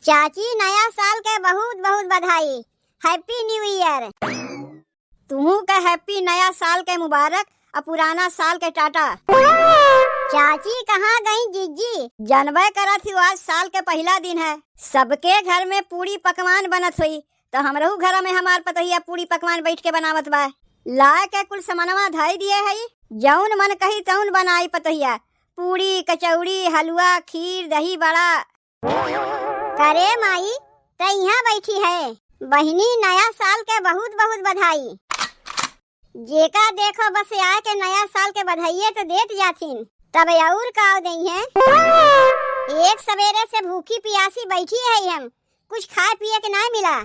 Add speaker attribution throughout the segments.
Speaker 1: चाची नया साल के बहुत बहुत बधाई। Happy new year.
Speaker 2: तुहू के हैप्पी नया साल के मुबारक और पुराना साल के टाटा।
Speaker 1: चाची कहाँ गई जीजी?
Speaker 2: जानबे करत ही आज साल के पहला दिन है। सबके घर में पूरी पकवान बनत हुई तो हमरहू घर में हमार पतोहिया पूरी पकवान बैठ के बनावत बा। ला के कुल सामानवा धई दिए है, जौन मन कही तौन बनाई पतोहिया। पूरी कचौड़ी हलवा खीर दही बड़ा।
Speaker 1: करे माई त यहाँ बैठी है। बहिनी नया साल के बहुत बहुत बधाई। जेका देखो बस आए के नया साल के बधाइये तो देत जाथिन, तब और का दई है। एक सवेरे से भूखी प्यासी बैठी है हम, कुछ खाए पिए के नहीं मिला।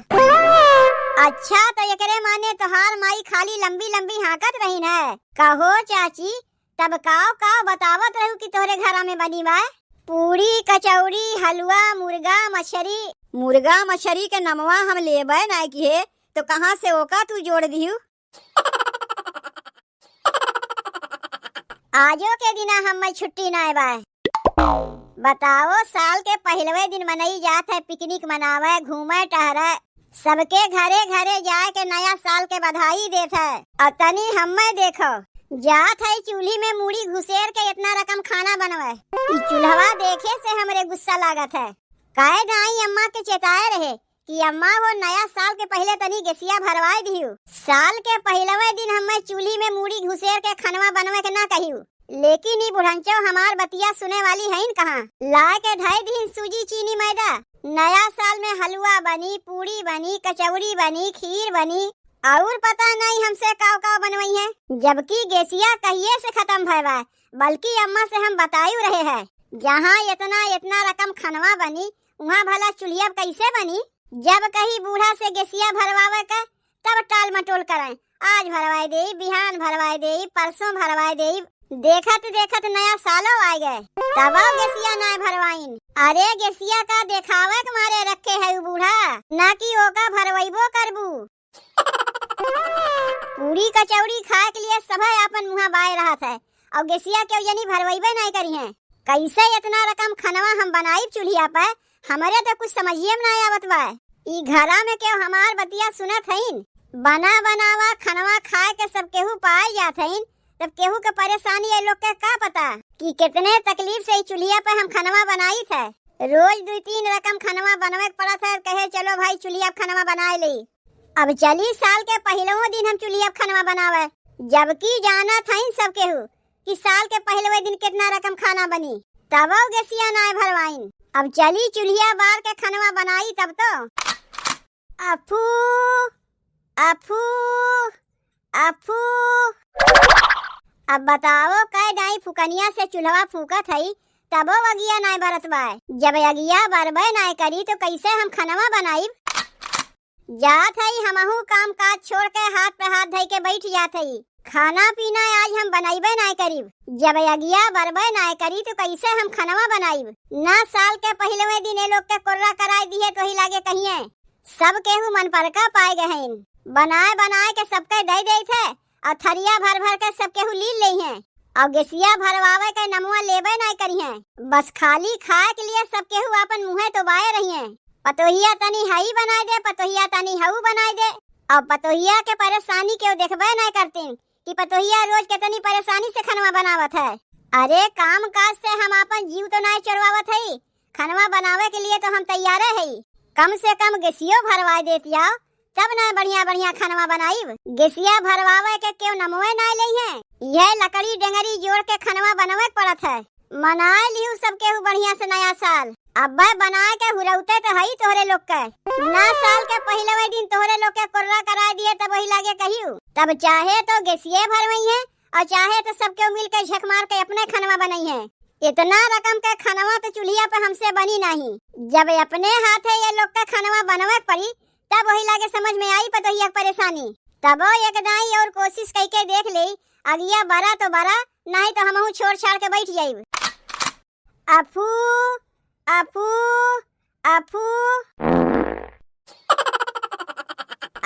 Speaker 1: अच्छा तो एकरे माने तोहार माई खाली लंबी लंबी हाकत रही न। कहो चाची तब काव बतावत रहू कि तोहरे घरा में बनी बा। पूरी कचौड़ी हलवा मुर्गा मछली।
Speaker 2: मुर्गा मछली के नमवा हम लेबे नहीं किए तो कहाँ से ओका तू जोड़ दिहू।
Speaker 1: आजो के दिना हम छुट्टी ना बा। बताओ साल के पहलवे दिन मनाई जात है पिकनिक मनावे घूमे टहरे। सबके घरे घरे जाए के नया साल के बधाई देत है। और तनी हमें देखो जात है चूल्ही में मूड़ी घुसेर के इतना रकम खाना बनवे। चूल्हा देखे से हमरे गुस्सा लागत है। काहे दाई अम्मा के चेताए रहे कि अम्मा वो नया साल के पहले तनी गैसिया भरवाई दिहू। साल के पहलवे दिन हमें चूल्ही में मूड़ी घुसेर के खनवा बनवे के ना कहियो। लेकिन ई बुढ़ंचो हमार बतिया सुने वाली है कहाँ। ला के धई दी सूजी चीनी मैदा। नया साल में हलवा बनी पूरी बनी कचौड़ी बनी खीर बनी और पता नहीं हमसे काव बनवाई है। जबकि गैसिया कहिए से खत्म भयवा, बल्कि अम्मा से हम बतायू रहे हैं जहाँ इतना रकम खनवा बनी वहाँ भला चूल्हिया कैसे बनी। जब कहीं बूढ़ा से गैसिया भरवावे का तब टाल मटोल करें, आज भरवाई दे बिहान भरवाई दे परसों भरवाई दे। देखत नया सालो आ गए तब गैसिया ना भरवाइन। अरे गैसिया का देखावे के मारे रखे है बूढ़ा, ना कि ओका भरवाइबो करबू। पूरी कचौड़ी खाए के लिए सब अपन मुँह बाय रहा था और गैसिया क्यों यानी भरवाइबे नहीं करी है। कैसे इतना रकम खनवा हम बनाई चूल्हिया पे, हमारे तो कुछ समझिए में नहीं आवत बा। ई घरा में क्यों हमार बतिया सुनत हईन। बना बनावा खनवा खाए के सब केहू पाए जात हईन, तब केहू के परेशानी ये लोग के का पता कि कितने तकलीफ से चूल्हिया पे हम खनवा बनाई थे। रोज 2-3 रकम खनवा बनवे पड़ा था। कहे चलो भाई चूल्हिया खनवा बनाए ली। अब चली साल के पहलवे दिन हम चूल्हिया खनवा बनावे, जबकि जाना था सब केहू कि साल के पहलवे दिन कितना रकम खाना बनी। तब गैसिया ना भरवाइन। अब चली चूल्हिया बार के खनवा बनाई तब तो अफू अफू अफू। अब बताओ कह दाई फुकनिया से चूल्हा फूकत हई तबो अगिया नाय बरत बा। जब अगिया बरबे नाय करी तो कैसे हम खनवा बनाई। जात हई हमहू काम काज छोड़ के हाथ पे हाथ धई के बैठ जात हई। खाना पीना आज हम बनाइबे नाय करीब। जब अगिया बरबे नाय करी तो कैसे हम खनवा बनाइब। ना साल के पहलवे दिन ये लोग के कोर्रा कराई दिए तो ही लागे कहिए सब केहू मन पर का पाए गए। बनाए के सबके दे दे थे और थरिया भर के सब केहू ली ले हैं और गैसिया भरवावे के नमुआ लेबे नहीं करी हैं। बस खाली खाए के लिए सब केहू अपन मुँहे तो बाए रही हैं। पतोहिया तनी हई बनाए दे पतोहिया तनी हऊ बनाए दे। और पतोहिया के परेशानी क्यों देखबे नहीं करती कि पतोहिया रोज कितनी परेशानी से खनवा बनावत है। अरे काम काज से हम अपन जीव तो नहीं चोरवावत है। खनवा बनावे के लिए तो हम तैयार है। कम से कम गैसियो भरवा देतिया तब ना बढ़िया खनवा बनाईब। गैसिया भरवावे के क्यों नमवे ना ले हैं। यह लकड़ी डंगरी जोड़ के खनवा बनवे पड़त है। मनाए लिहू सब केहू बढ़िया से नया साल। अब बनाए के हुरौते तो हई तोहरे लोग के। ना साल के पहलवे दिन तोहरे लोग के कोर्रा करा दिए तब वही लागे कहियो। तब चाहे तो गैसिये भरवई है और चाहे तो सब केहू मिल के झक मार के अपने खनवा बनाई है। इतना रकम के खनवा तो चूल्हिया पे हमसे बनी नहीं। जब अपने हाथ है ये लोग का खनवा बनवे पड़ी तब वही लागे समझ में आई पतोहिया परेशानी। तब एक दाई और कोशिश करके देख ले अगिया बरा तो बरा नहीं तो हमहू छोड़ छाड़ के बैठ जाइब। अफू अफू अफू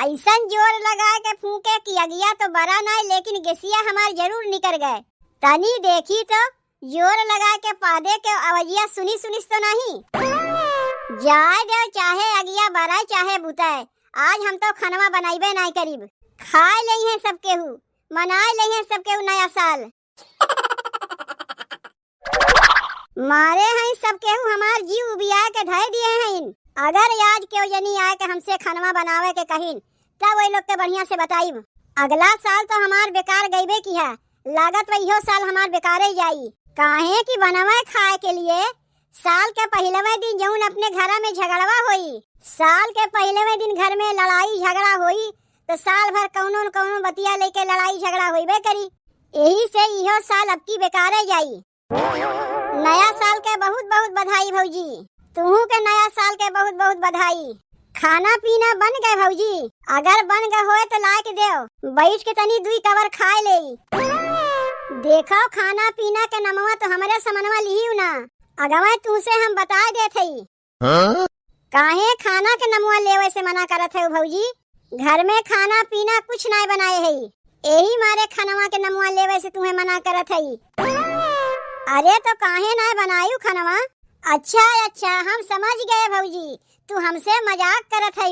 Speaker 1: ऐसा जोर लगा के फूके कि अगिया तो बरा नहीं लेकिन गैसिया हमार जरूर निकल गए। तनी देखी तो जोर लगा के पादे के आवाजिया सुनी तो नहीं। जाए दो, चाहे अगिया बराए चाहे बुताए, आज हम तो खनवा बनाइबे नहीं करीब। खाए ले हैं सब केहू, मनाए ले हैं सब केहू नया साल। मारे हैं सब केहू हमार जीव उबिया के धय दिए हैं। अगर आज केहू जनी आए के हमसे खनवा बनावे के कहिन तब वही लोग के बढ़िया से बताइब। अगला साल तो हमार बेकार गईबे की है, लागत वही साल हमार बेकारे जाई। काहे कि बनवा खाए के लिए साल के पहलवे दिन जौन अपने घर में झगड़वा होई, साल के पहलवे दिन घर में लड़ाई झगड़ा होई तो साल भर कौनो न कौनो बतिया लेके लड़ाई झगड़ा होइबे करी। यही से इहो साल अब की बेकारे जाई। नया साल के बहुत बहुत बधाई भौजी। तुहू के नया साल के बहुत बहुत बधाई। खाना पीना बन गए भौजी? अगर बन गए होए तो ला के देओ, बैठ के तनी दुई कवर खाए ले। देखो खाना पीना के नमवा तो हमारे समनवा लिहिउ ना, अगवा तुसे हम बता देते ही। काहे खाना के नमवा लेवे से मना करत है भौजी? घर में खाना पीना कुछ नहीं बनाए है, यही मारे खनवा के नमवा लेवे से तुम्हें मना करत है। अरे तो काहे नहीं बनायू खनवा? अच्छा हम समझ गए भौजी, तू हमसे मजाक करत है।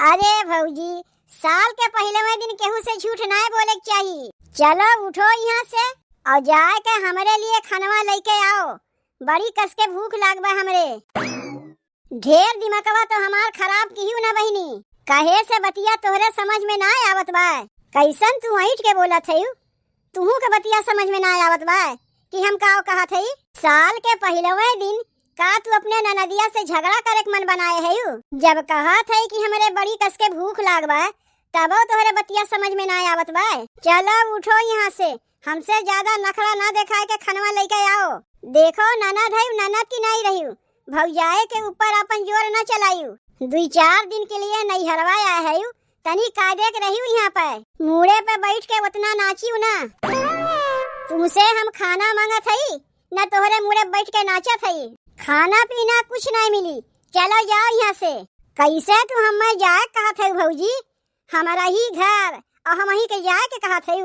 Speaker 1: अरे भौजी, साल के पहले दिन केहू से झूठ नहीं बोले के चाहिए। चलो उठो यहाँ से और जाए के हमारे लिए खनवा लेके आओ, बड़ी कस के भूख लागबा हमरे। ढेर दिमागवा तो हमार खराब किहियो ना बहिनी, कहे से बतिया तोहरे समझ में ना आवत बा। कैसन तू ऐठ के बोलत है? तुहू के बतिया समझ में ना आवत बा कि हम का कहत है? साल के पहलवे दिन का तू अपने ननदिया से झगड़ा करे के मन बनाए है? जब कहत है कि हमरे बड़ी कस के भूख लागबा तबो तोहरे बतिया समझ में ना आवत बा। चलो उठो यहाँ से, हमसे ज्यादा नखरा ना दिखाए के खनवा लेके आओ। देखो ननद है, ननद की नहीं रही, भौजाए के ऊपर अपन जोर न चलायू। 2-4 दिन के लिए नहीं हरवाया है, तनी कायदे के रही यहाँ पे मुड़े पे बैठ के उतना नाचियो ना। तुमसे हम खाना मांगत है न तोहरे मुड़े बैठ के नाचत है। खाना पीना कुछ नहीं मिली, चलो जाओ यहाँ से। कैसे तू हमें जाए कहत है भौजी? हमारा ही घर और हम ही के जाए के कहत है।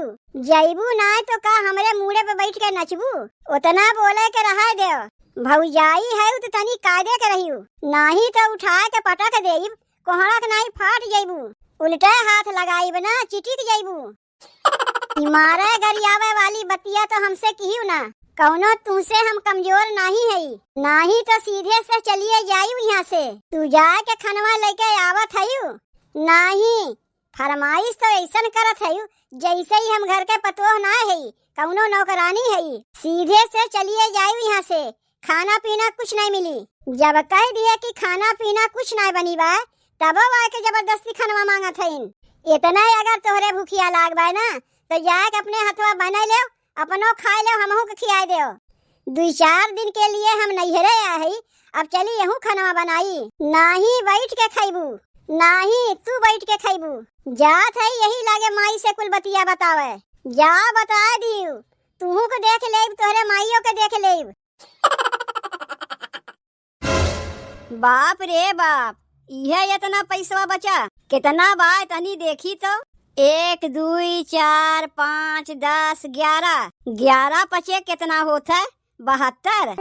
Speaker 1: जैबू ना तो का हमरे मुड़े पे बैठ के नचबू? उतना बोले के रहा दे। भौजाई है तो तनी कायदे के रही, नहीं तो उठाए के पटक देब, कोहड़ा के नहीं फाट जैबू। उल्टे हाथ लगाई ना चिटिक जैबू। मारे गरियावे वाली बतिया तो हमसे किहियो ना, कौनो तुमसे हम कमजोर नहीं है, नहीं तो सीधे से चलिए जायू यहाँ से। तू जाए के खनवा लेके आवत है? नहीं, फरमाइश तो ऐसा करत है जैसे ही हम घर के पतोह ना है, कौनो नौकरानी है। सीधे से चलिए जायू यहाँ से, खाना पीना कुछ नहीं मिली। जब कह दिए कि खाना पीना कुछ नहीं बनी बा तब आए के जबरदस्ती खनवा मांगत है। इतना अगर तोहरे भूखिया लाग बा ना तो जाए के अपने हथवा बना ले, अपनो खाए ले, हमहू के खियाए दे। 2-4 दिन के लिए हम नैहरे आए है, अब चली यहू खनवा बनाई। नहीं बैठ के खैबू, नहीं तू बैठ के खैबू। जात है यही लागे माई से कुल बतिया बतावे, जा बता दियो। तूहू को देख लेब, तोहरे माइयों के देख लेब।
Speaker 2: बाप रे बाप, यह इतना पैसा बचा? कितना बा तनी देखी तो। 1 2 4 5 10 11 11 पचे कितना होता है? 72।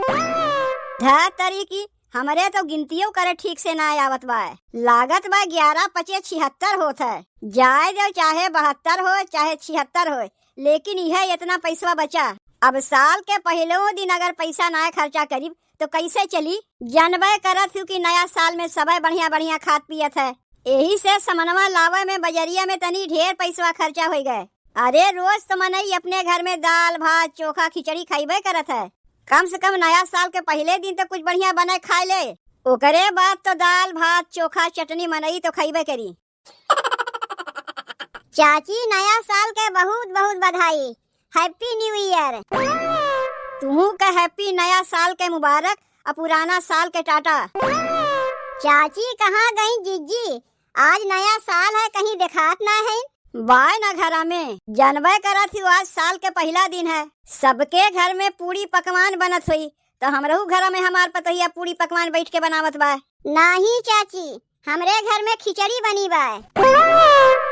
Speaker 2: धतरी की हमरे तो गिनतियों करे ठीक से ना आवत बा। लागत बा 11 पचे 76 होता है। जाए दो, चाहे 72 हो चाहे 76 हो, लेकिन यह इतना पैसा बचा। अब साल के पहले दिन अगर पैसा ना खर्चा करीब तो कैसे चली? जानबे करत हूँ कि नया साल में सबे बढ़िया बढ़िया खात पियत है, यही से समनवा लावे में बजरिया में तनी ढेर पैसा खर्चा हो गए। अरे रोज तो मनई अपने घर में दाल भात चोखा खिचड़ी खाइबे करत है, कम से कम नया साल के पहले दिन तो कुछ बढ़िया बने खाए ले, ओकरे बाद तो दाल भात चोखा चटनी मनई तो खाइबे करी।
Speaker 1: चाची नया साल के बहुत बहुत बधाई, हैप्पी न्यू ईयर।
Speaker 2: तुहू का हैप्पी नया साल के मुबारक और पुराना साल के टाटा।
Speaker 1: चाची कहाँ गई जीजी? आज नया साल है, कहीं दिखात ना है।
Speaker 2: बाय ना घरा में, जानबे करत ही आज साल के पहला दिन है, सबके घर में पूरी पकवान बनत हुई, तो हमरहू घर में हमार पतोहिया पूरी पकवान बैठ के बनावत बा।
Speaker 1: नहीं चाची, हमरे घर में खिचड़ी बनी बा।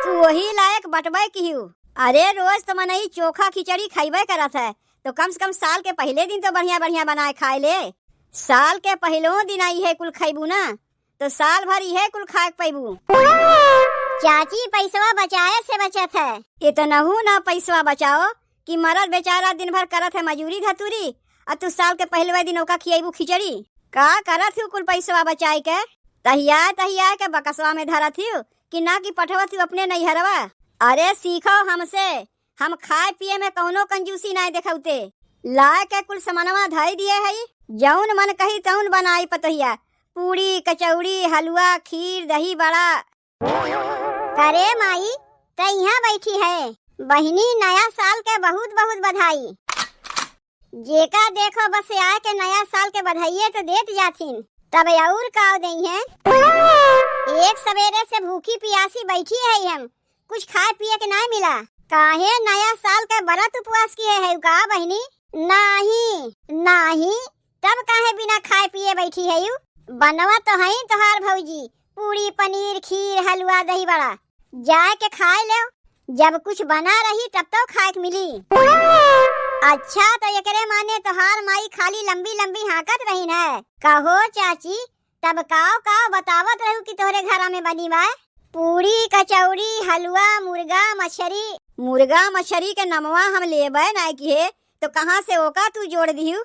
Speaker 2: तू वही लायक बटबे किहू। अरे रोज तो मनई चोखा खिचड़ी खाइबे करत है, तो कम से कम साल के पहले दिन तो बढ़िया बढ़िया बनाए खाए ले। साल के पहलो दिन आई है कुल खैबू ना तो साल भर यह कुल खाए पैबू।
Speaker 1: चाची पैसवा बचाए से बचत है।
Speaker 2: इतनहू ना पैसवा बचाओ कि मरद बेचारा दिन भर करत है मजूरी धतूरी और तू साल के पहलवे दिन ओका खियाबू खिचड़ी। का करत हूँ कुल पैसवा बचाए के तहिया के बकसवा में धरत हूँ कि ना कि पठवत हूँ अपने नैहरवा। अरे सीखो हमसे, हम खाए पिए में कौनो कंजूसी नहीं देखौते। लाए के कुल सामानवा धई दिए है, जौन मन कही तौन बनाई पतहिया, पूरी कचौड़ी हलवा खीर दही बड़ा।
Speaker 1: अरे माई त यहाँ बैठी है, बहिनी नया साल के बहुत बहुत बधाई। जेका देखो बस आए के नया साल के बधाइये तो देत जाथिन, तब और का दई है। एक सवेरे से भूखी प्यासी बैठी है हम, कुछ खाए पिए के नहीं मिला। काहे नया साल के व्रत उपवास किए है का बहिनी? नहीं तब काहे बिना खाए पिए बैठी है? बनवा तो है तोहार भौजी, पूरी पनीर खीर हलवा दही बड़ा, जाए के खाए ले। जब कुछ बना रही तब तो खाए के मिली। अच्छा तो एकरे माने तोहार माई खाली लंबी लंबी हाकत रही है। कहो चाची तब काव बतावत रहू कि तोहरे घर में बनी बा पूरी कचौड़ी हलवा मुर्गा मछरी के नमवा हम लेबे नहीं किए तो कहाँ से ओका तू जोड़ दिहू?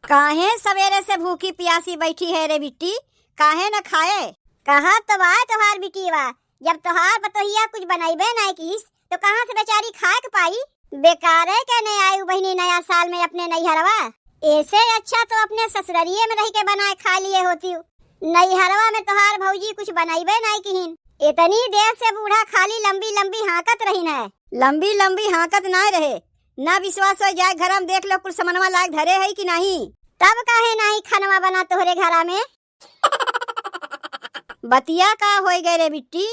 Speaker 1: काहे सवेरे से भूखी प्यासी बैठी है रे बिट्टी, काहे न खाए? कहा तो बा तोहार बिटी बा, जब तोहार बतोहिया कुछ बनाइबे नहीं किस तो कहाँ से बेचारी खाए के पाई? बेकारे के नहीं आई बहनी नया साल में अपने नैहरवा। ऐसे अच्छा तो अपने ससुरारिये में रह के बनाए खा लिए होती। नैहरवा में तोहार भौजी कुछ बनाइबे नहीं किहिन, इतनी देर से बूढ़ा खाली लंबी लंबी हाकत रही है।
Speaker 2: लंबी लंबी हाकत नहीं रहे, ना विश्वास हो जाए घर में देख लो कुछ समनवा लायक धरे है कि नहीं।
Speaker 1: तब काहे नहीं खनवा बना तोहरे घरा में?
Speaker 2: बतिया का हो गए रे बिट्टी,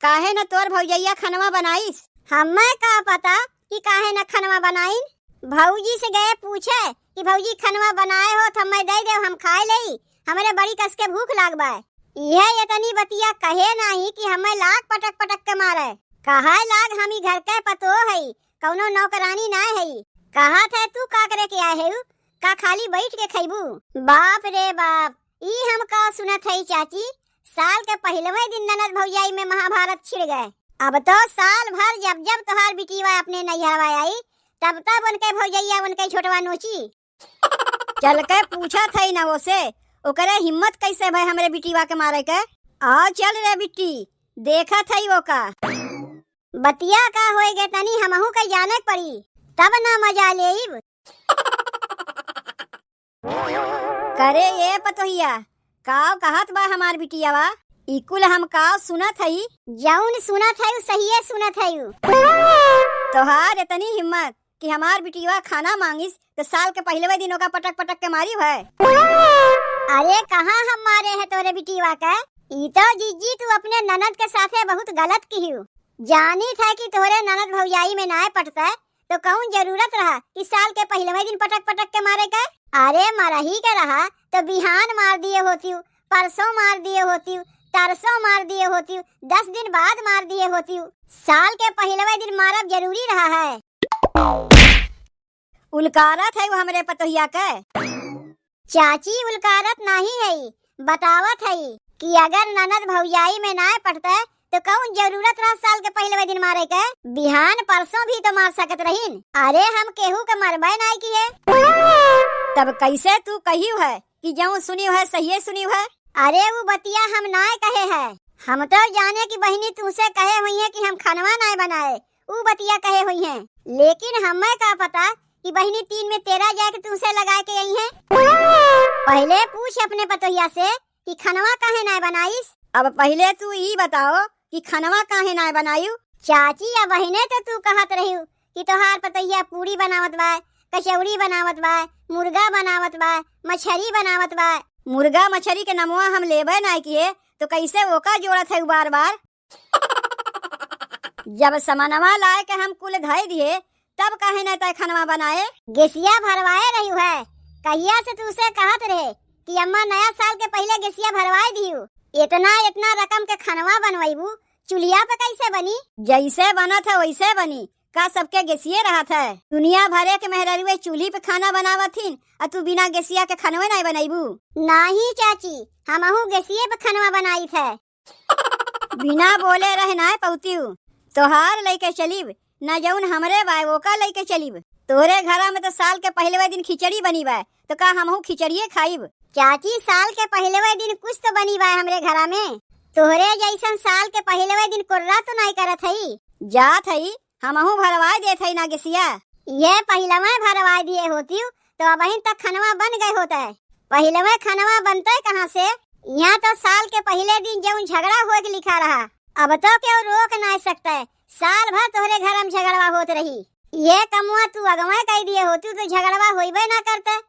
Speaker 2: काहे न तोर भौजैया खनवा बनाईस?
Speaker 1: हमें का पता कि काहे न खनवा बनाई। भौजी से गए पूछे कि भौजी खनवा बनाए हो तो हमें दे दे, हम खाए ले, हमारे बड़ी कस के भूख लागबा। यह इतनी बतिया कहे नहीं कि हमें लाग पटक के मारे। कहा लाग हमी घर के पतो है, कौनो नौकरानी ना है। कहा थे तू का करे के आए है, का खाली बैठ के खैबू? बाप रे बाप, ई हम का सुनत है चाची, साल के पहलवे दिन ननद भौजाई में महाभारत छिड़ गए। अब तो साल भर जब जब तोहार बिटिया अपने नैहरवा आई तब तब उनके भौजैया उनके छोटवा नोची।
Speaker 2: चल के पूछा था ना वो से, ओकरे हिम्मत कैसे भाई हमरे बिटिया के मारे के? आओ चल रे बिट्टी, देखा था वो का
Speaker 1: बतिया का होएगे तनी हमहू के जाने पड़ी, तब ना मजा लेब।
Speaker 2: करे ये पतोहिया काव कहत बा हमार बिटिया बा, इकुल हम काव सुनत हई।
Speaker 1: जौन सुनत है सही है सुनत है।
Speaker 2: तोहार इतनी हिम्मत कि हमार बिटिया खाना मांगिस तो साल के पहले दिनों का पटक के मारी है।
Speaker 1: अरे कहाँ हम मारे हैं तोरे बिटिया का? ई तो जीजी तू अपने ननद के साथे बहुत गलत की हूँ। जानी था कि तोरे ननद भौजाई में ना पटता तो कौन जरूरत रहा कि साल के पहले दिन पटक के मारे का? अरे मारा ही के रहा तो बिहान मार दिए होती, परसों मार दिए होती, तरसों मार दिए होती, 10 दिन बाद मार दिए होती। साल के पहले दिन मारब जरूरी रहा है।
Speaker 2: उलकारत है वो हमरे पतोहिया के।
Speaker 1: चाची उलकारत नहीं है, बतावत है कि अगर ननद भौजाई में ना पड़ता तो कौन जरूरत रहा साल के पहले दिन मारे के? बिहान परसों भी तो मार सकत रहीन। अरे हम केहू के मरबे नहीं किए।
Speaker 2: तब कैसे तू कही है कि जो सुनी है सही सुनी है?
Speaker 1: अरे वो बतिया हम ना कहे है, हम तो जाने की बहनी तुमसे कहे हुई है कि हम खनवा ना बनाए, वो बतिया कहे हुई है। लेकिन हमें का पता कि बहनी 3 में 13 जाके तुमसे लगा के आई है। पहले पूछ अपने पतोहिया से कि खनवा काहे ना बनाईस।
Speaker 2: अब पहले तू ये बताओ कि खनवा काहे ना बनायू?
Speaker 1: चाची या बहने तो तू कहत रही कि तोहार पतोहिया पूरी बनावत बा, कचौड़ी बनावत बा, मुर्गा बनावत बा, मछली बनावत बा।
Speaker 2: मुर्गा मछली के नमवा हम लेबे नहीं किए तो कैसे ओका जोड़त है बार बार? जब समानवा लाए के हम कुल धई दिए तब काहे न तय खनवा बनाए?
Speaker 1: गेसिया भरवाए रही है, कहिया से तू से कहत रहे कि अम्मा नया साल के पहले गेसिया भरवाए दियो। इतना रकम के खनवा बनवाईबू, चुलिया पे कैसे बनी?
Speaker 2: जैसे बना था वैसे बनी, का सबके गेसिए रहा था। दुनिया भरे के मेहररुए चूल्ही पे खाना बनावथिन और तू बिना गेसिया के खानवे नहीं बनाईबू।
Speaker 1: नहीं चाची, हमहू गेसिए पे खनवा बनाई थे।
Speaker 2: बिना बोले रहे ना पौतियू, तोहार लेके चलीब न जौन हमरे बाय वो का लेके चलीब। तोरे घरा में तो साल के पहले दिन खिचड़ी बनी बा, तो का हमहू खिचड़िए खाइब।
Speaker 1: चाची साल के पहले दिन कुछ तो बनी बा हमरे घरा में, तोहरे जैसन साल के पहले दिन कुर्रा तो नहीं करत हई।
Speaker 2: जात हई हमहू भरवा देत हई ना गेसिया।
Speaker 1: ये पहलवा भरवा दिए होती तो अब तक खनवा बन गए होता है। पहलवा खनवा बनता कहाँ से? यहाँ तो साल के पहले दिन जौन झगड़ा हो के लिखा रहा, अब तो क्यों रोक नहीं सकता है। साल भर तोहरे घर में झगड़वा होत रही, ये कमुआ तू अगवा कह दिए होती तो झगड़वा होइबे ना करता।